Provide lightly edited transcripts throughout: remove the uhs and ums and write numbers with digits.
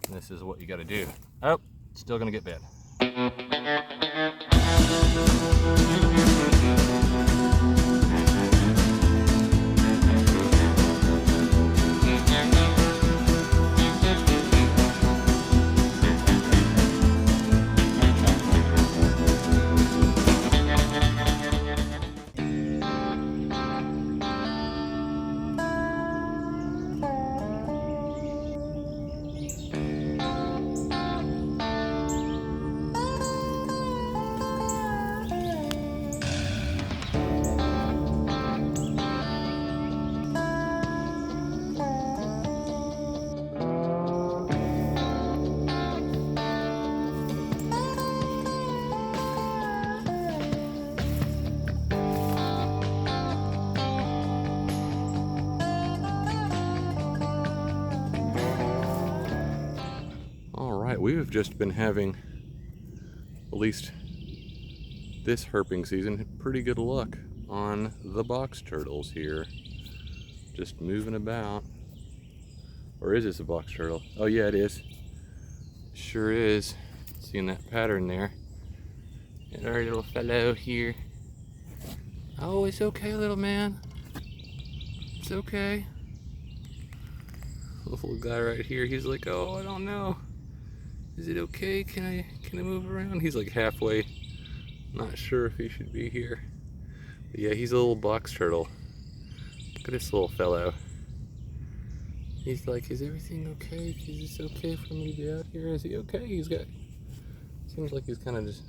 And this is what you got to do. Oh, still gonna get bit. We have just been having, at least this herping season, pretty good luck on the box turtles here. Just moving about. Or is this a box turtle? Oh yeah, it is. Sure is. Seeing that pattern there. And our little fellow here. Oh, it's okay, little man. It's okay. This little guy right here, he's like, oh, I don't know. Is it okay? Can I move around? He's like halfway. Not sure if he should be here. But yeah, he's a little box turtle. Look at this little fellow. He's like, is everything okay? Is this okay for me to be out here? Is he okay? He's got, seems like he's kind of just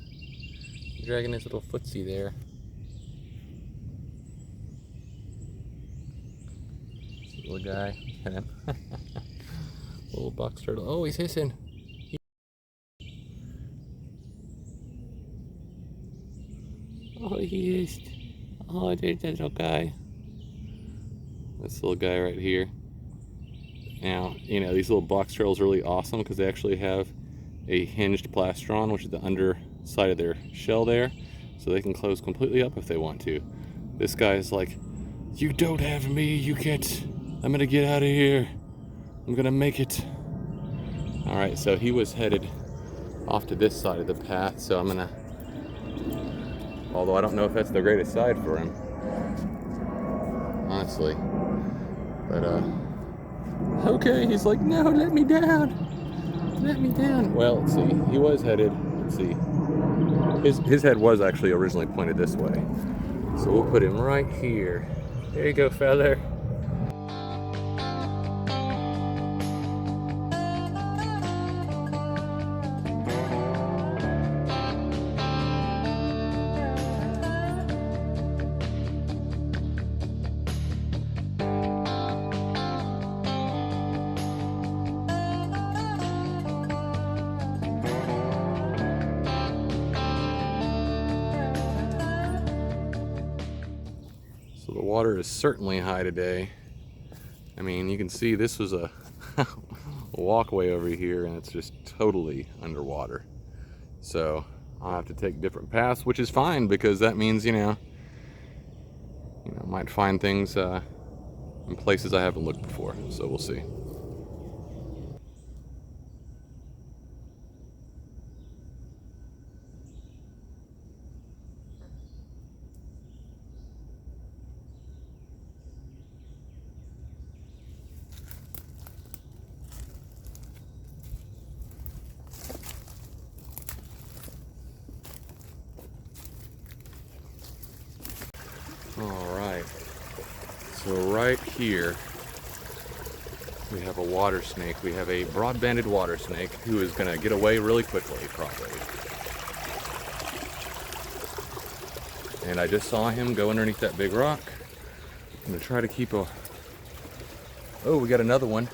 dragging his little footsie there. Little guy. Little box turtle. Oh, he's hissing. Oh, he is. Oh, there's that little guy. This little guy right here. Now, you know, these little box turtles are really awesome because they actually have a hinged plastron, which is the underside of their shell there, so they can close completely up if they want to. This guy is like, you don't have me, you can't. I'm gonna get out of here. I'm gonna make it. All right, so he was headed off to this side of the path, so I'm gonna, although I don't know if that's the greatest side for him, honestly. But okay, he's like, no, let me down. Let me down. Well, let's see. He was headed, let's see. His head was actually originally pointed this way. So we'll put him right here. There you go, feather. So the water is certainly high today. I mean, you can see this was a walkway over here and it's just totally underwater. So I'll have to take different paths, which is fine because that means, you know, I might find things in places I haven't looked before. So we'll see. All right, so right here we have a water snake. We have a broad-banded water snake who is gonna get away really quickly, probably. And I just saw him go underneath that big rock. I'm gonna try to keep a, oh, we got another one.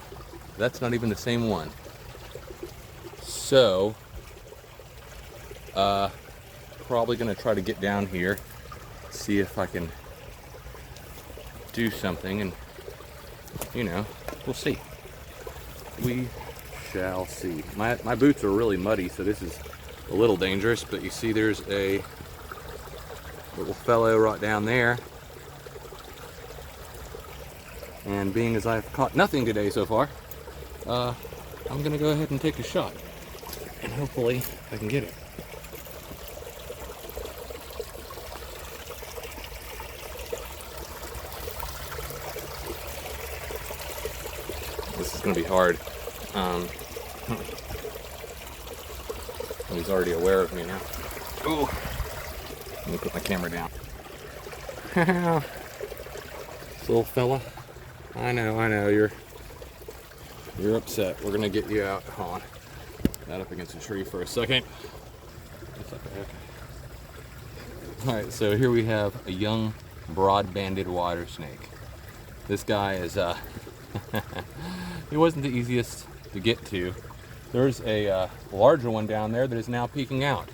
That's not even the same one. So, probably gonna try to get down here, see if I can do something, and you know, we'll see. We shall see. My boots are really muddy, so this is a little dangerous, but you see there's a little fellow right down there. And being as I've caught nothing today so far, I'm gonna go ahead and take a shot, and hopefully I can get it. This is gonna be hard. He's already aware of me now. Oh, let me put my camera down. This little fella. I know, you're upset. We're gonna get you out. Hold on. That up against a tree for a second. That's okay. Alright, so here we have a young broad-banded water snake. This guy is he wasn't the easiest to get to. There's a larger one down there that is now peeking out,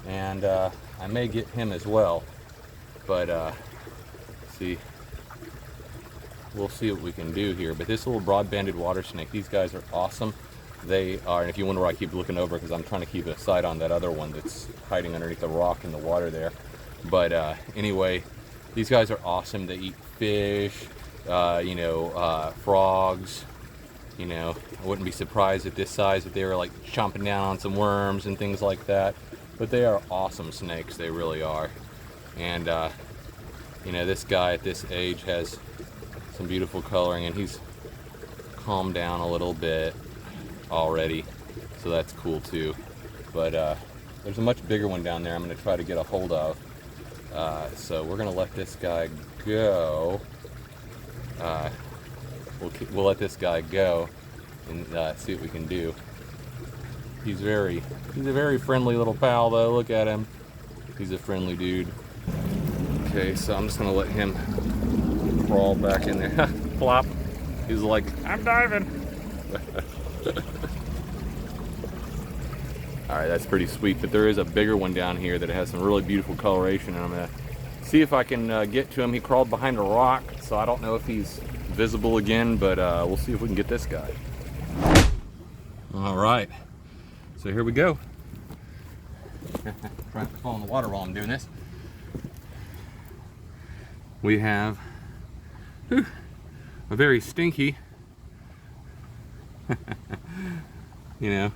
and I may get him as well, but see, we'll see what we can do here. But this little broad-banded water snake, these guys are awesome. They are, and if you wonder why I keep looking over, because I'm trying to keep a sight on that other one that's hiding underneath the rock in the water there. But anyway, these guys are awesome. They eat fish, frogs. You know, I wouldn't be surprised at this size if they were like chomping down on some worms and things like that. But they are awesome snakes, they really are. And this guy at this age has some beautiful coloring, and he's calmed down a little bit already, so that's cool too. But there's a much bigger one down there I'm going to try to get a hold of. So we're going to let this guy go. We'll let this guy go and see what we can do. He's a very friendly little pal though. Look at him. He's a friendly dude. Okay, so I'm just gonna let him crawl back in there. Plop. He's like, I'm diving. Alright, that's pretty sweet, but there is a bigger one down here that has some really beautiful coloration, and I'm gonna see if I can get to him. He crawled behind a rock, so I don't know if he's visible again, but we'll see if we can get this guy. All right, so here we go. Trying to fall in the water while I'm doing this. We have a very stinky, a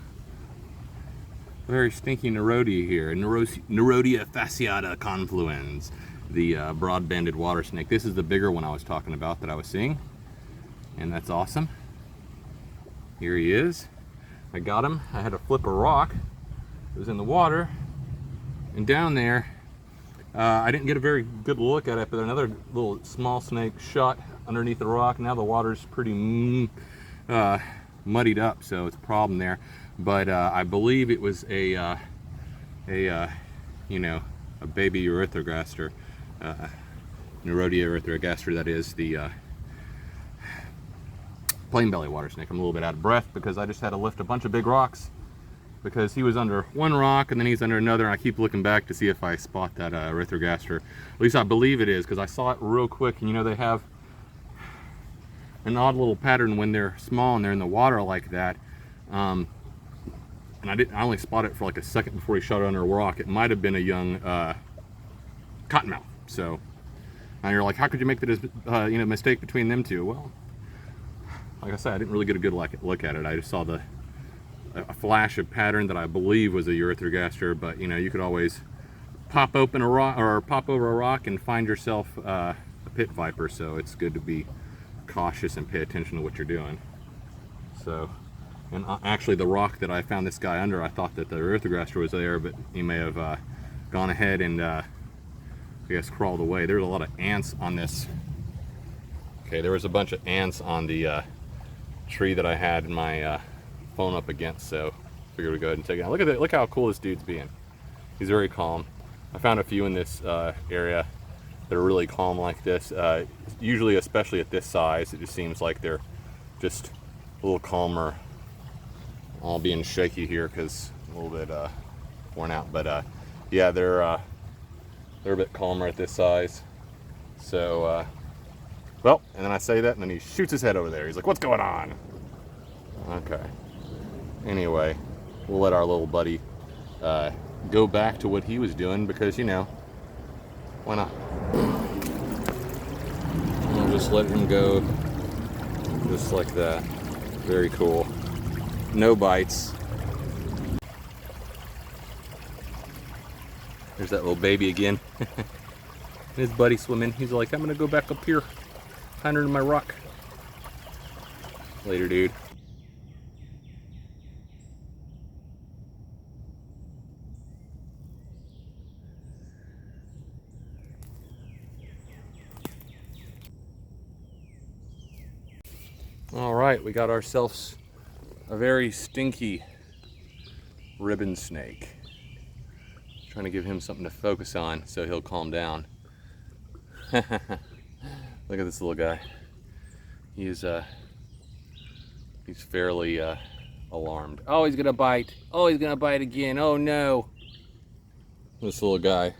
very stinky Nerodia here, Nerodia fasciata confluens, the broad-banded water snake. This is the bigger one I was talking about that I was seeing, and that's awesome. Here he is. I got him. I had to flip a rock. It was in the water, and down there, I didn't get a very good look at it, but another little small snake shot underneath the rock. Now the water's pretty muddied up, so it's a problem there. But I believe it was a baby erythrogaster, Nerodia erythrogaster, that is the plain belly water snake. I'm a little bit out of breath because I just had to lift a bunch of big rocks, because he was under one rock and then he's under another, and I keep looking back to see if I spot that erythrogaster. At least I believe it is, because I saw it real quick, and they have an odd little pattern when they're small and they're in the water like that. And I only spotted it for like a second before he shot it under a rock. It might have been a young cottonmouth. So now you're like, how could you make the mistake between them two? Well, like I said, I didn't really get a good look at it. I just saw a flash of pattern that I believe was a erythrogaster, but you could always pop open a rock or pop over a rock and find yourself a pit viper. So it's good to be cautious and pay attention to what you're doing. So, and actually the rock that I found this guy under, I thought that the erythrogaster was there, but he may have gone ahead and I guess crawled away. There's a lot of ants on this. Okay, there was a bunch of ants on the tree that I had my phone up against, so figured we'd go ahead and take it out. Look at that! Look how cool this dude's being. He's very calm. I found a few in this area that are really calm like this. Usually, especially at this size, it just seems like they're just a little calmer. All being shaky here because a little bit worn out, but yeah, they're a bit calmer at this size. So, well, and then I say that, and then he shoots his head over there. He's like, "What's going on?" Okay. Anyway, we'll let our little buddy go back to what he was doing, because why not? We'll just let him go just like that. Very cool. No bites. There's that little baby again. His buddy swimming. He's like, I'm gonna go back up here, hide under my rock. Later, dude. All right, we got ourselves a very stinky ribbon snake. Trying to give him something to focus on so he'll calm down. Look at this little guy. He's fairly alarmed. Oh, he's gonna bite. Oh, he's gonna bite again. Oh no. This little guy.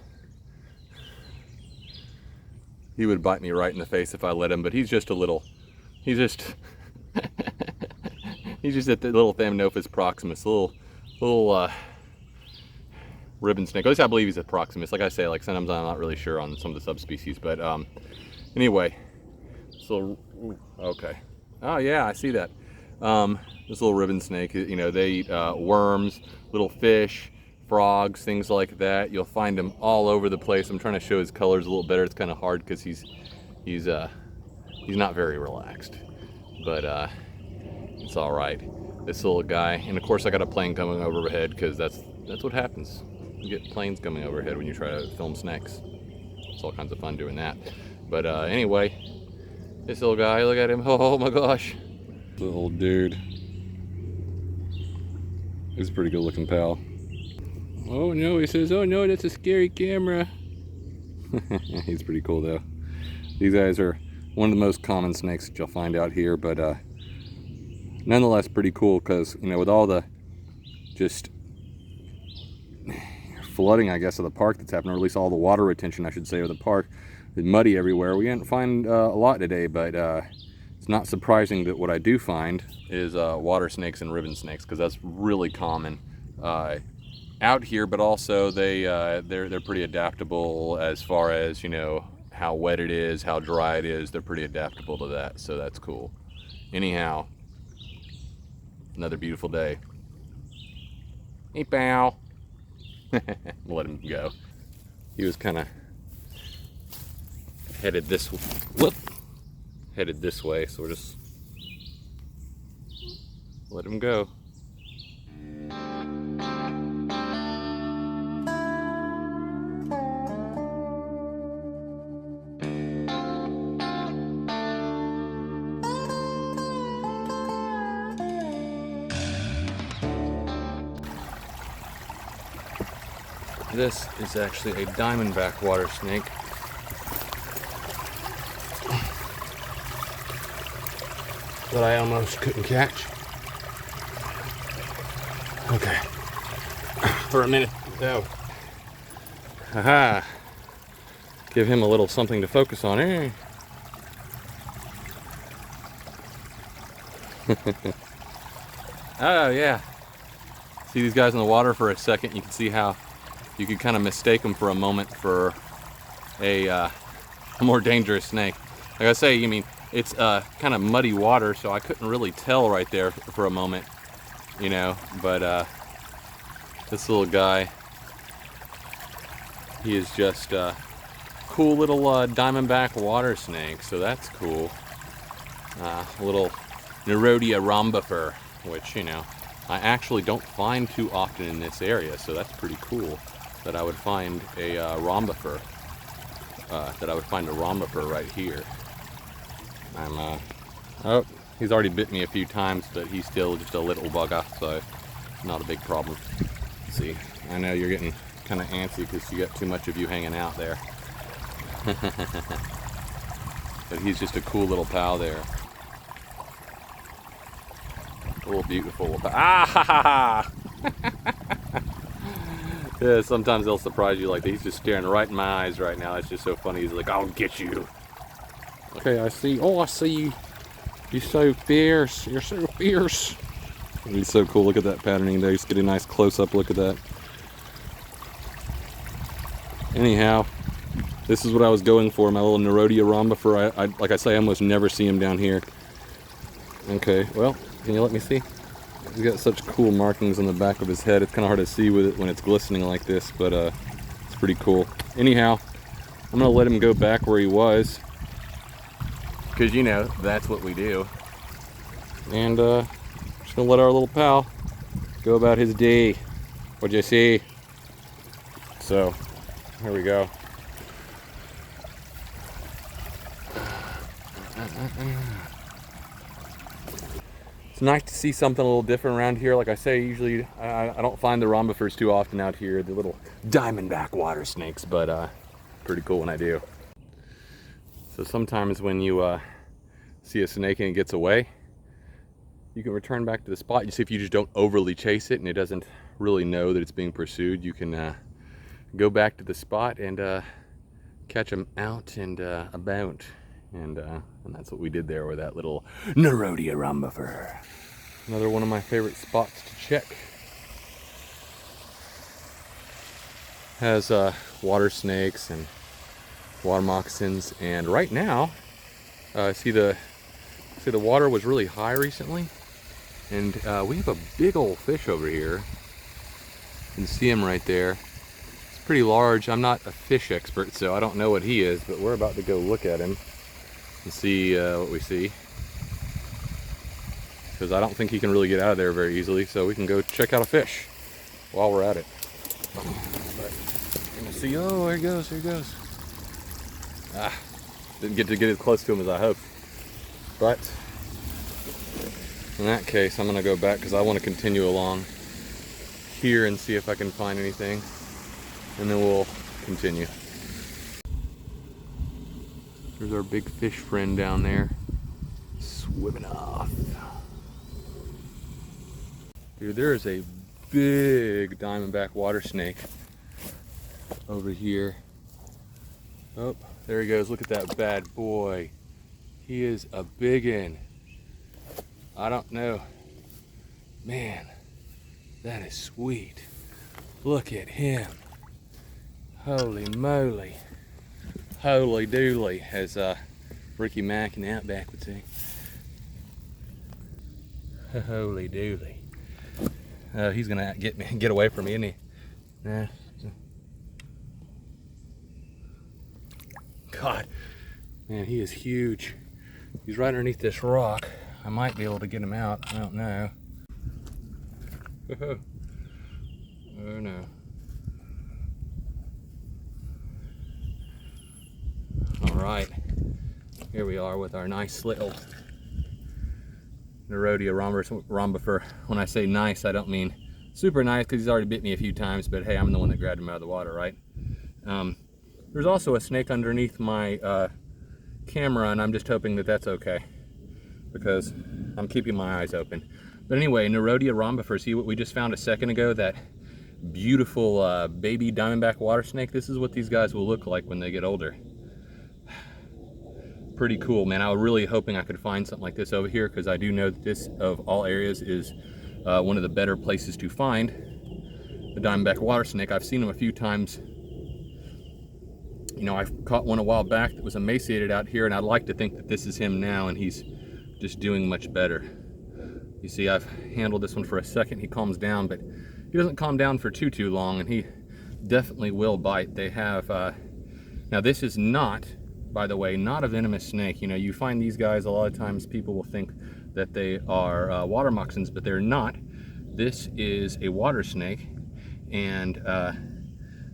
He would bite me right in the face if I let him, but he's just a little, he's just he's just at the little Thamnophis proximus, little ribbon snake. At least I believe he's a proximus. Like I say, like sometimes I'm not really sure on some of the subspecies, but anyway. So okay. Oh yeah, I see that. This little ribbon snake, you know, they eat worms, little fish, frogs, things like that. You'll find them all over the place. I'm trying to show his colors a little better. It's kind of hard because he's not very relaxed, but it's all right. This little guy, and of course I got a plane coming overhead because that's what happens. You get planes coming overhead when you try to film snakes. It's all kinds of fun doing that. But anyway, this little guy, look at him. Oh my gosh. Little dude. He's a pretty good looking pal. Oh no, he says, oh no, that's a scary camera. He's pretty cool though. These guys are one of the most common snakes that you'll find out here, but nonetheless pretty cool because, you know, with all the just flooding, I guess, of the park that's happened, or at least all the water retention, I should say, of the park, it's muddy everywhere. We didn't find a lot today, but it's not surprising that what I do find is water snakes and ribbon snakes, because that's really common out here. But also they're pretty adaptable as far as, you know, how wet it is, how dry it is. They're pretty adaptable to that, so that's cool. Anyhow, another beautiful day. Hey, pal. Let him go. He was kind of headed this way, so we're just let him go. This is actually a diamondback water snake. That I almost couldn't catch. Okay. For a minute, though. Haha. Give him a little something to focus on. Eh? Oh, yeah. See these guys in the water for a second, you can see how you could kind of mistake them for a moment for a more dangerous snake. Like I say, I mean, it's kind of muddy water, so I couldn't really tell right there for a moment, you know, but this little guy, he is just a cool little diamondback water snake, so that's cool. A little Nerodia rhombifer, which, you know, I actually don't find too often in this area, so that's pretty cool that I would find a rhombifer, right here. Oh, he's already bit me a few times, but he's still just a little bugger, so not a big problem. Let's see, I know you're getting kind of antsy because you got too much of you hanging out there. But he's just a cool little pal there. A little beautiful little pal. Ah ha ha ha! Yeah, sometimes they'll surprise you like that. He's just staring right in my eyes right now. It's just so funny. He's like, I'll get you. Okay, I see. Oh, I see you. You're so fierce. You're so fierce. He's so cool. Look at that patterning there. Just get a nice close-up look at that. Anyhow, this is what I was going for. My little Nerodia rhombifer. I like I say, I almost never see him down here. Okay, well, can you let me see? He's got such cool markings on the back of his head. It's kind of hard to see with it when it's glistening like this, but it's pretty cool. Anyhow, I'm gonna let him go back where he was, because you know that's what we do. And just gonna let our little pal go about his day. What'd you see? So here we go. It's nice to see something a little different around here. Like I say, usually I don't find the rhombifers too often out here, the little diamondback water snakes, but pretty cool when I do. So sometimes when you see a snake and it gets away, you can return back to the spot. You see, if you just don't overly chase it and it doesn't really know that it's being pursued, you can go back to the spot and catch them out and about. And that's what we did there with that little Nerodia rhombifer. Another one of my favorite spots to check. Has water snakes and water moccasins, and right now, see the water was really high recently, and we have a big old fish over here. You can see him right there. It's pretty large. I'm not a fish expert, so I don't know what he is, but we're about to go look at him and see what we see, because I don't think he can really get out of there very easily, so we can go check out a fish while we're at it. But you're gonna see, oh, there he goes, there he goes. Didn't get to get as close to him as I hoped, but in that case I'm gonna go back because I want to continue along here and see if I can find anything, and then we'll continue. There's our big fish friend down there, swimming off. Dude, there is a big diamondback water snake over here. Oh, there he goes. Look at that bad boy. He is a biggin. I don't know. Man, that is sweet. Look at him. Holy moly. Holy dooly, as Ricky Mack in the Outback would say. Holy dooly. He's gonna get away from me, isn't he? Nah. God, man, he is huge. He's right underneath this rock. I might be able to get him out. I don't know. Oh no. All right, here we are with our nice little Nerodia rhombifer. When I say nice, I don't mean super nice, because he's already bit me a few times, but hey, I'm the one that grabbed him out of the water, right? There's also a snake underneath my camera, and I'm just hoping that that's okay, because I'm keeping my eyes open. But anyway, Nerodia rhombifer, see what we just found a second ago, that beautiful baby diamondback water snake? This is what these guys will look like when they get older. Pretty cool, man. I was really hoping I could find something like this over here, because I do know that this, of all areas, is one of the better places to find a diamondback water snake. I've seen them a few times. You know, I caught one a while back that was emaciated out here, and I'd like to think that this is him now, and he's just doing much better. You see, I've handled this one for a second. He calms down, but he doesn't calm down for too long, and he definitely will bite. They have, now this is not, by the way, not a venomous snake. You know, you find these guys, a lot of times people will think that they are water moccasins, but they're not. This is a water snake, and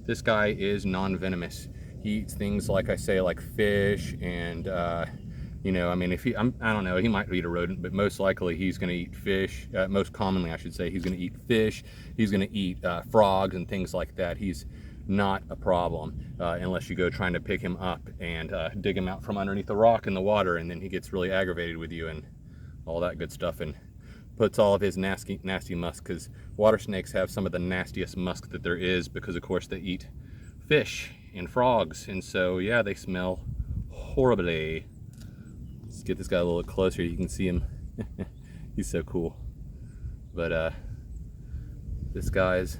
this guy is non-venomous. He eats things, like I say, like fish, and you know, I mean, if he, I don't know, he might eat a rodent, but most likely he's going to eat fish. Most commonly, I should say, he's going to eat fish. He's going to eat frogs and things like that. He's not a problem unless you go trying to pick him up and dig him out from underneath the rock in the water, and then he gets really aggravated with you and all that good stuff, and puts all of his nasty musk, because water snakes have some of the nastiest musk that there is, because of course they eat fish and frogs, and so yeah, they smell horribly. Let's get this guy a little closer. You can see him. He's so cool. But this guy's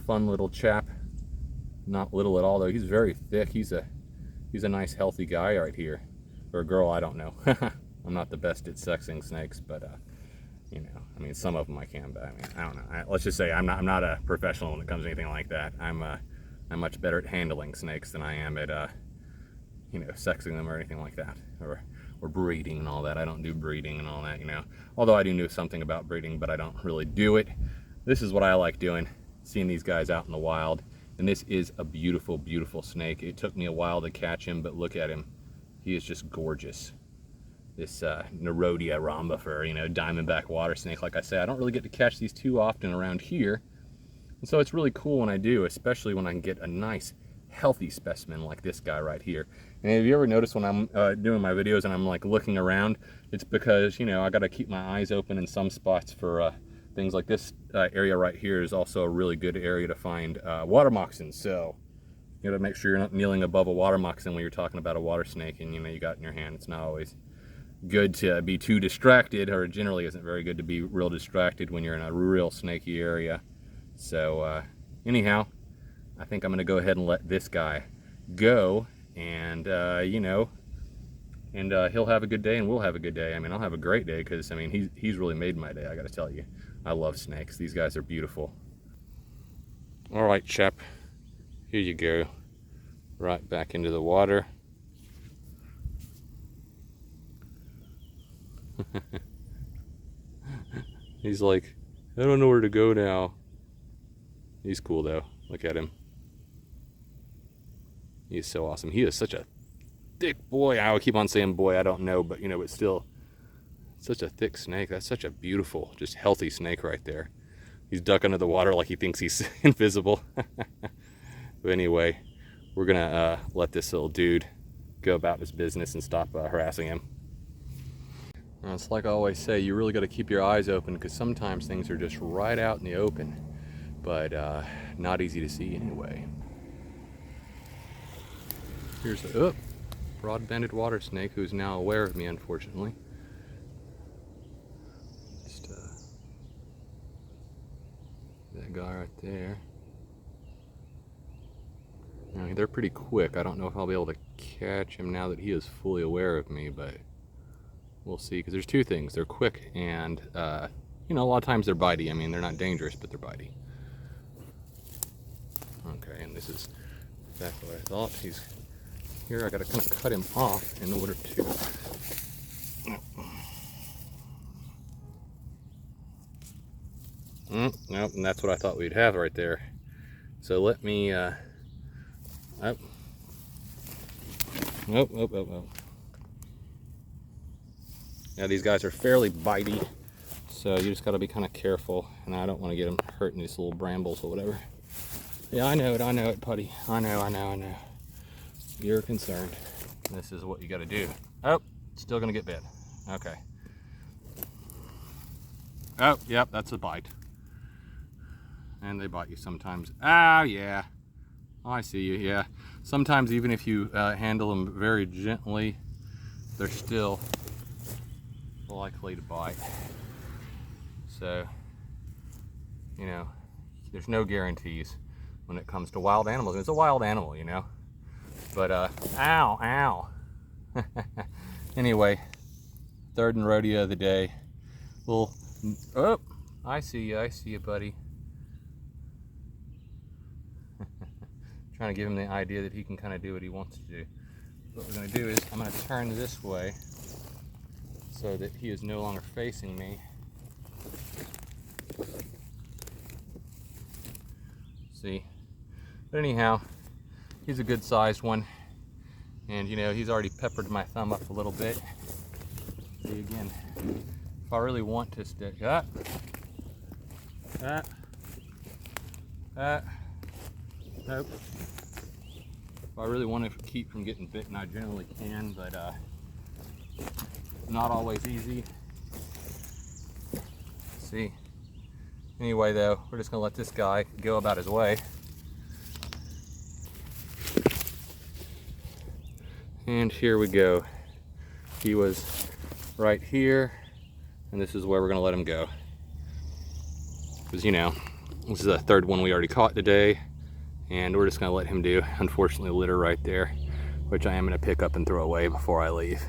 fun little chap. Not little at all though. He's very thick. He's a nice healthy guy right here, or a girl, I don't know. I'm not the best at sexing snakes, but You know, I mean, some of them I can, but I mean, I don't know. Let's just say I'm not a professional when it comes to anything like that. I'm much better at handling snakes than I am at you know, sexing them or anything like that, or breeding and all that. I don't do breeding and all that, you know. Although I do know something about breeding, but I don't really do it. This is what I like doing, seeing these guys out in the wild. And this is a beautiful, beautiful snake. It took me a while to catch him, but look at him. He is just gorgeous. This Nerodia rhombifer, you know, diamondback water snake. Like I say, I don't really get to catch these too often around here. And so it's really cool when I do, especially when I can get a nice, healthy specimen like this guy right here. And have you ever noticed when I'm doing my videos and I'm like looking around, it's because, you know, I got to keep my eyes open in some spots for things like this area right here is also a really good area to find water moccasins. So you got to make sure you're not kneeling above a water moccasin when you're talking about a water snake and, you know, you got it in your hand. It's not always good to be too distracted, or it generally isn't very good to be real distracted when you're in a real snaky area. So anyhow, I think I'm going to go ahead and let this guy go, and you know, and he'll have a good day and we'll have a good day. I mean, I'll have a great day because, I mean, he's really made my day, I got to tell you. I love snakes. These guys are beautiful. All right, chap, here you go. Right back into the water. He's like, I don't know where to go now. He's cool though. Look at him. He's so awesome. He is such a thick boy. I would keep on saying boy, I don't know, but you know, but still, such a thick snake. That's such a beautiful, just healthy snake right there. He's ducking under the water like he thinks he's invisible. But anyway, we're gonna let this little dude go about his business and stop harassing him. It's like I always say, you really got to keep your eyes open because sometimes things are just right out in the open, but not easy to see anyway. Here's a broad-banded water snake who's now aware of me, unfortunately. Just that guy right there. Now, they're pretty quick. I don't know if I'll be able to catch him now that he is fully aware of me, but we'll see, because there's two things. They're quick and, you know, a lot of times they're bitey. I mean, they're not dangerous, but they're bitey. Okay, and this is exactly what I thought. He's here. I got to kind of cut him off in order to... Nope, and that's what I thought we'd have right there. So let me... Oh. Yeah, these guys are fairly bitey, so you just got to be kind of careful, and I don't want to get them hurt in these little brambles or whatever. Yeah, I know it, Putty. I know. You're concerned. This is what you got to do. Oh, still going to get bit. Okay. Oh, yep, that's a bite. And they bite you sometimes. Ah, yeah. Oh, I see you, yeah. Sometimes even if you handle them very gently, they're still likely to bite. So, you know, there's no guarantees when it comes to wild animals. It's a wild animal, you know. But, ow. Anyway, third and rodeo of the day. Oh, I see you, buddy. Trying to give him the idea that he can kind of do what he wants to do. What we're going to do is I'm going to turn this way so that he is no longer facing me. See? But anyhow, he's a good sized one. And you know, he's already peppered my thumb up a little bit. See again, if I really want to stick nope. If I really want to keep from getting bitten, I generally can, but not always easy. See. Anyway, though, we're just gonna let this guy go about his way. And here we go. He was right here, and this is where we're gonna let him go. Because, you know, this is the third one we already caught today, and we're just gonna let him do, unfortunately, litter right there, which I am gonna pick up and throw away before I leave.